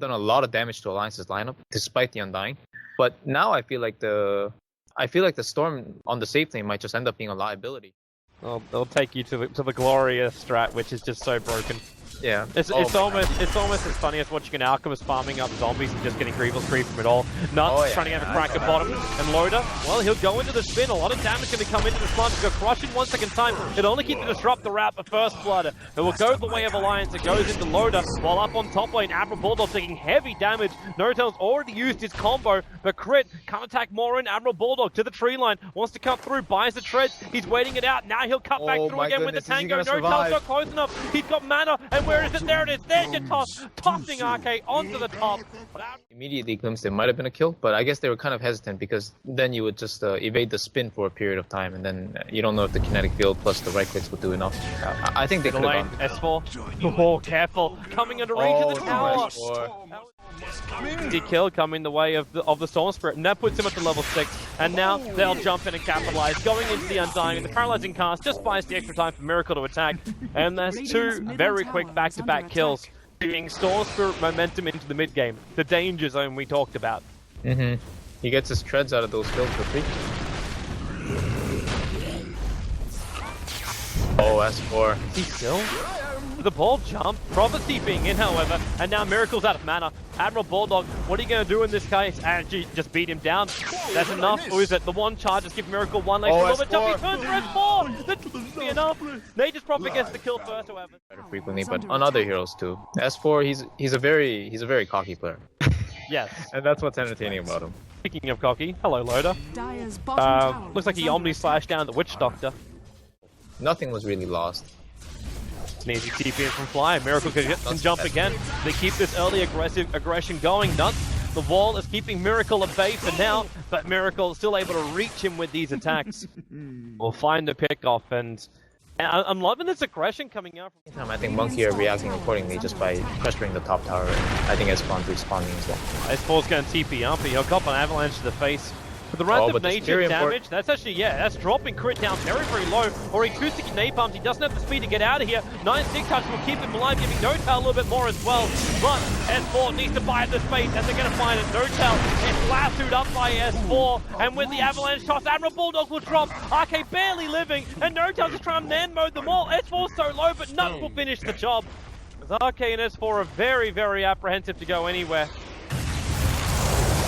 done a lot of damage to Alliance's lineup, despite the Undying. But now I feel like the Storm on the safe lane might just end up being a liability. Well, they'll take you to the glorious strat, which is just so broken. Yeah. It's almost as funny as watching an Alchemist farming up zombies and just getting Greevil's creep from it all. Nuts trying to get a crack at bottom. And Loda, well, he'll go into the spin. A lot of damage going to come into the slump. He'll crush in 1 second time. It'll only keep to disrupt the route, but First Blood. It will go the way of Alliance. It goes into Loda, while up on top lane, AdmiralBulldog taking heavy damage. Notel's already used his combo, but Crit can't attack Morin. AdmiralBulldog to the tree line. Wants to cut through, buys the treads. He's waiting it out. Now he'll cut back through again with the tango. Notel's not close enough. He's got mana, and where is it? There it is. There's your toss. Tossing Akke onto the top. Immediately glimpsed it might have been a kill, but I guess they were kind of hesitant because then you would just evade the spin for a period of time, and then you don't know if the kinetic field plus the right clicks would do enough. I think they could have gone. S4. Oh, careful. Coming under range of the tower. The kill coming the way of the Storm Spirit, and that puts him at the level 6. And now they'll jump in and capitalize, going into the Undying, and the paralyzing cast just buys the extra time for Miracle to attack. And there's 2 very quick back-to-back kills, giving Storm Spirit momentum into the mid game, the danger zone we talked about. He gets his treads out of those kills for free. Oh, S4. Is he still? The ball jump, Prophecy being in, however, and now Miracle's out of mana. AdmiralBulldog, what are you going to do in this case? And just beat him down. That's enough, or is it the one charge? Just give Miracle one lane. He turns for S4! That doesn't be enough. Nature's Prophet gets the kill first, however. Frequently, but on other heroes too. S4, he's a very cocky player. Yes. And that's what's entertaining about him. Speaking of cocky, hello Loda. Looks like he Omni-Slash down the Witch Doctor. Nothing was really lost. An easy TP in from Fly. Miracle can jump again. They keep this early aggression going. Nuts. The wall is keeping Miracle at bay for now, but Miracle is still able to reach him with these attacks. We'll find the pickoff, and I'm loving this aggression coming out. I think Monkey are reacting accordingly just by pressuring the top tower. I think S-Spawn's responding as well. S4's going to TP up, but he'll cop an avalanche to the face. For the Wrath of Nature damage, that's actually, that's dropping Crit down very low. Or he too sticky napalms, he doesn't have the speed to get out of here. 9 stick touch will keep him alive, giving Notel a little bit more as well. But S4 needs to buy the space, and they're going to find it. Notel is lassoed up by S4, and with the avalanche toss, AdmiralBulldog will drop. Akke barely living, and Notel just trying to man mode them all. S4's so low, but Nuts will finish the job. Akke and S4 are very apprehensive to go anywhere.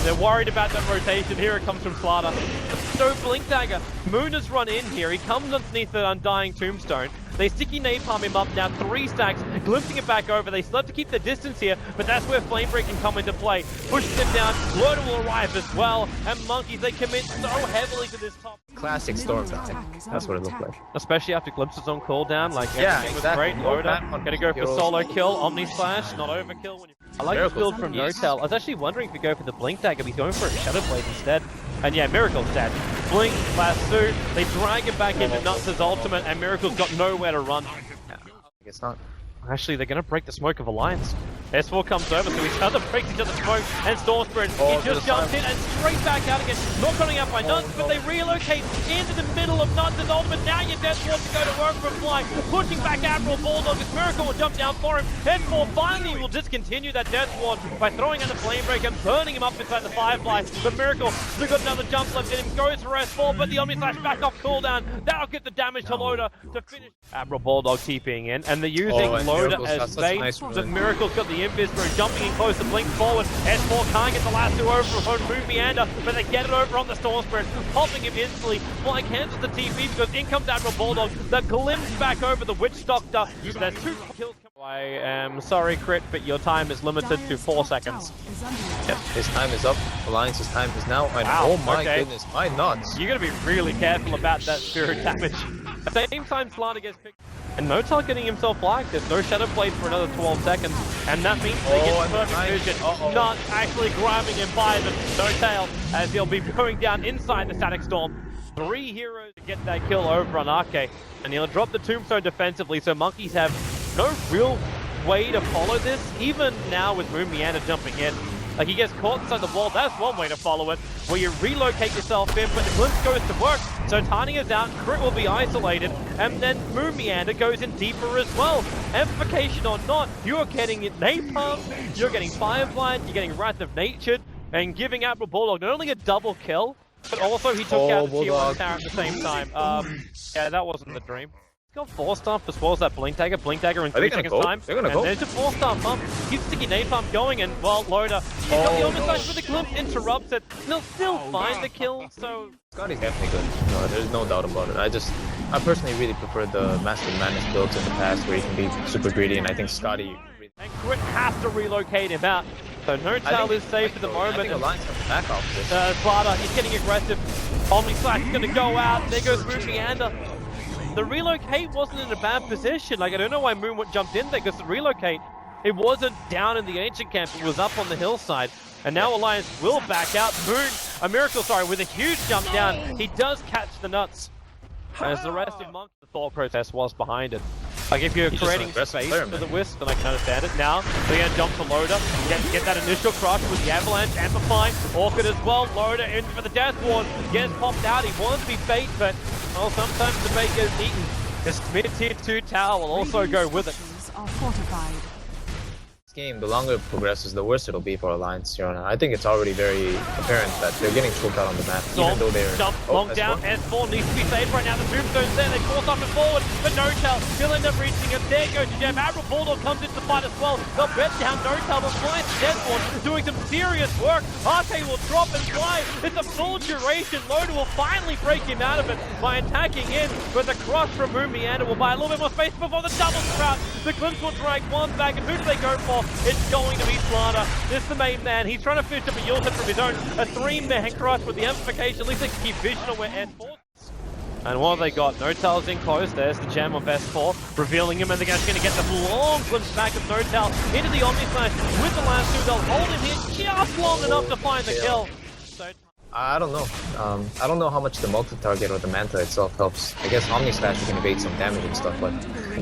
They're worried about that rotation. Here it comes from Slaughter. No Blink Dagger. Moon has run in here. He comes underneath the Undying Tombstone. They sticky napalm him up now, 3 stacks, glimpsing it back over. They still have to keep the distance here, but that's where Flamebreak can come into play. Pushes him down, Loda will arrive as well, and Monkeys, they commit so heavily to this top. Classic Storm tactic. That's what it looked like. Especially after glimpses on cooldown, like everything was exactly. great. Loda, gonna go for solo kill, Omni Slash, not overkill. I like this build from Notel. I was actually wondering if we go for the Blink Dagger, but he's going for a Shadow Blade instead. And yeah, Miracle's dead. Blink, lasso, they drag him back into Nuts' ultimate, and Miracle's got nowhere to run. It's not. Actually, they're going to break the smoke of Alliance. S4 comes over, so each other breaks each other's smoke, and Storm Spirit, he just jumps in and straight back out again. Not coming out by Nuts, but they relocate into the middle of Nuts' ultimate. Now your Death Ward to go to work from Fly, pushing back AdmiralBulldog. This Miracle will jump down for him. S4 finally will discontinue that Death Ward by throwing out the Flame Break and burning him up inside the Firefly. The Miracle still got another jump left in him, goes for S4, but the Omni Slash back off cooldown. That'll get the damage to Loda to finish. AdmiralBulldog TPing in, and they're using Loda as bait. The Miracle's got the Invis through, jumping in close to Blink forward. S4 can't get the lasso over from Moon Meander, but they get it over on the Storm Spirit, popping him instantly. Fly cancels the TP because in comes AdmiralBulldog. The glimpse back over the Witch Doctor. There's 2 kills. I am sorry, Crit, but your time is limited to 4 seconds. Yep, his time is up. Alliance's time is now. And oh my goodness, my nuts. You're going to be really careful about that spirit damage. At the same time, Slaughter gets picked. And Notel getting himself flagged. There's no Shadow Blade for another 12 seconds. And that means they get perfect vision. Not actually grabbing him by the Notel, as he'll be going down inside the Static Storm. 3 heroes to get that kill over on Akke. And he'll drop the Tombstone defensively, so Monkeys have no real way to follow this. Even now with Moon Meander jumping in, Like, he gets caught inside the wall. That's one way to follow it, where you relocate yourself in, but the glimpse goes to work. So Tiny is out, Crit will be isolated, and then Moon Meander goes in deeper as well. Amplification or not, you're getting Napalm, you're getting Firefly, you're getting Wrath of Nature, and giving AdmiralBulldog not only a double kill, but also he took out the tier 1 tower at the same time. Yeah, that wasn't the dream. Got 4-star as well as that Blink Dagger in 3 seconds time. They're gonna go. There's a 4-star pump. Keeps Sticky Napalm going, and well, Loda, he's got the Omnislash with the glimpse, interrupts it. They'll still find the kill, so... Scotty's definitely good. No, there's no doubt about it. I personally really prefer the Master Madness builds in the past where you can be super greedy, and I think Scotty... And Crit has to relocate him out. So No Tail is safe at the moment. I think Alliance have to back off this. Slaughter, he's getting aggressive. Omnislash is going to go out. There goes Moon Meander. The relocate wasn't in a bad position. Like, I don't know why Moon jumped in there, because the relocate, it wasn't down in the ancient camp, it was up on the hillside. And now Alliance will back out. Moon, a miracle, sorry, with a huge jump down. He does catch the nuts. As the rest of Monk, the thought process was behind it. Like, if you're creating space for the Wisp, then I can understand it. Now, they're going to jump to Loda, get that initial crush with the Avalanche, amplifying. Orchid as well, Loda in for the Death Ward, gets popped out. He wants to be bait, but, well, sometimes the bait gets eaten. This mid-tier 2 tower will also go with it. Are fortified. Game, the longer it progresses, the worse it'll be for Alliance. I think it's already very apparent that they're getting choked out on the map, even though they're... Jump long down, S4 needs to be saved right now. The tombstone's there, they force up and forward, but No Tail, he'll end up reaching him. There goes the jam. AdmiralBulldog comes into the fight as well. They'll bet down No Tail, but flies Deathborn, doing some serious work. Akke will drop and fly. It's a full duration. Loda will finally break him out of it by attacking in, but the crush from Moon Meander will buy a little bit more space before the double sprout. The glimpse will drag one back, and who do they go for? It's going to be Slaughter. This is the main man. He's trying to finish up a Yule from his own. A 3-man crush with the amplification. At least they can keep vision on where S4. And what have they got? No Tail's in close. There's the gem of S4, revealing him, and they're just going to get the long glimpse back of No Tail into the Omnislash with the last 2. They'll hold him here just long enough to find the kill. So I don't know. I don't know how much the multi-target or the Manta itself helps. I guess Omnislash can evade some damage and stuff, but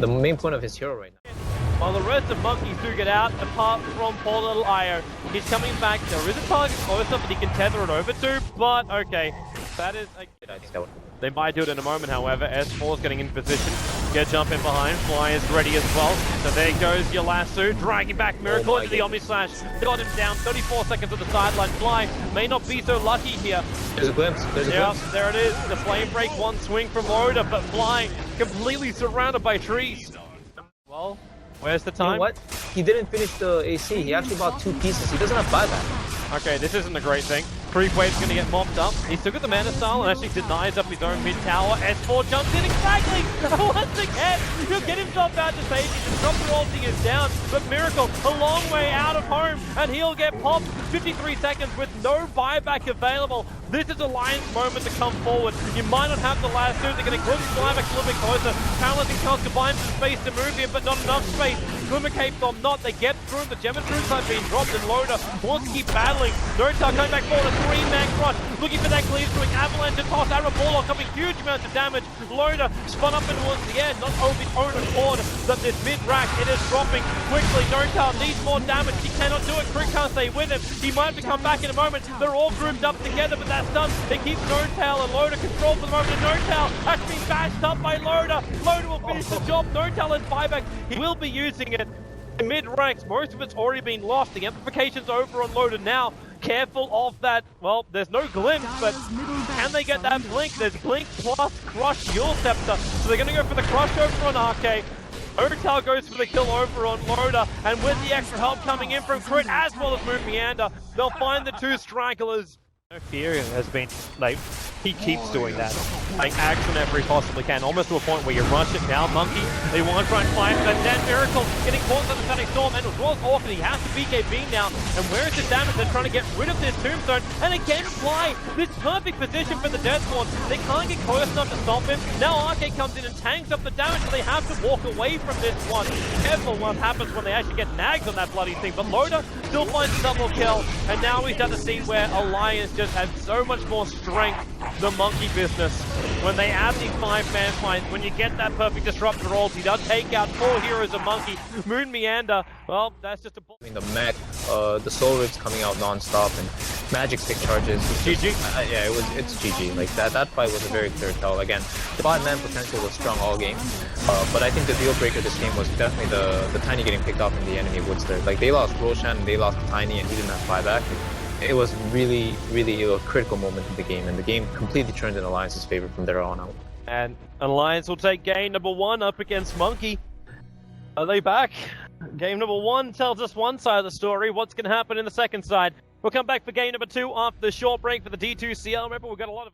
the main point of his hero right now. While the rest of Monkeys do get out, apart from poor little Io, he's coming back. There is a target close up that he can tether it over to, but okay. That is... They might do it in a moment, however. S4 is getting in position. Get jump in behind. Fly is ready as well. So there goes your lasso, dragging back Miracle into the Omnislash. Got him down, 34 seconds of the sideline. Fly may not be so lucky here. There's a glimpse. There's a glimpse. There it is. The flame break, one swing from Loda, but Fly completely surrounded by trees. Well... Where's the time? You know what? He didn't finish the AC. He actually bought 2 pieces. He doesn't have buyback. Okay, this isn't a great thing. Creep Wave's going to get mopped up. He took at the mana style and actually denies up his own mid-tower. S4 jumps in exactly! Once again, he'll get himself out to safety. The drop ulting is down, but Miracle a long way out of home, and he'll get popped 53 seconds with no buyback available. This is Alliance moment to come forward. You might not have the last 2. They're going to glimpse Flyback a little bit closer. Paralyzing Cast combines some space to move here, but not enough space. Glimmer Cape or not, they get through. The Gem and Truth have been dropped, and Loda wants to keep battling. No Tail coming back forward, a 3-man crush. Looking for that cleave, doing Avalanche and toss. AdmiralBulldog coming huge amounts of damage. Loda spun up and towards the end, not over his own accord. That this mid-rack, it is dropping quickly. No Tail needs more damage. He cannot do it. Crit can't stay with him. He might have to come back in a moment. They're all grouped up together, but that's done. They keep No Tail and Loda controlled for the moment. And No Tail has been bashed up by Loda. Loda will finish the job. No Tail has buyback. He will be using it. In mid-ranks, most of it's already been lost. The amplification's over on Loda now. Careful of that. Well, there's no glimpse, but can they get that blink? There's blink plus crush Yule Scepter. So they're going to go for the crush over on Akke. No Tail goes for the kill over on Loda, and with the extra help coming in from Crit as well as Moon Meander, they'll find the 2 stragglers. Fear has been, like, he keeps doing that. Like, action whenever he possibly can, almost to a point where you rush it now. Monkey, they want to try and fight, but then Miracle getting caught in the Sonic Storm, and as well as Orchid, he has to BKB now. And where is the damage? They're trying to get rid of this Tombstone, and again Fly. This perfect position for the Deathborn. They can't get close enough to stop him. Now Akke comes in and tanks up the damage, so they have to walk away from this one. Careful what happens when they actually get nagged on that bloody thing. But Loda still finds a double kill, and now he's at the scene where Alliance just has so much more strength than Monkey business. when they add these 5-man fights, when you get that perfect disruptor ulti, they'll take out 4 heroes of Monkey. Moon Meander, well, that's just a... I mean, the mech, the soul ribs coming out non-stop, and magic stick charges. GG. Yeah, it's GG. Like, that fight was a very clear tell. Again, the 5-man potential was strong all game, but I think the deal breaker this game was definitely the Tiny getting picked off in the enemy woods there. Like, they lost Roshan, and they lost Tiny, and he didn't have buyback. It was really a critical moment in the game, and the game completely turned in Alliance's favor from there on out. And Alliance will take game number 1 up against Monkey. Are they back? Game number 1 tells us one side of the story. What's going to happen in the second side? We'll come back for game number 2 after the short break for the D2CL. Remember, we've got a lot of...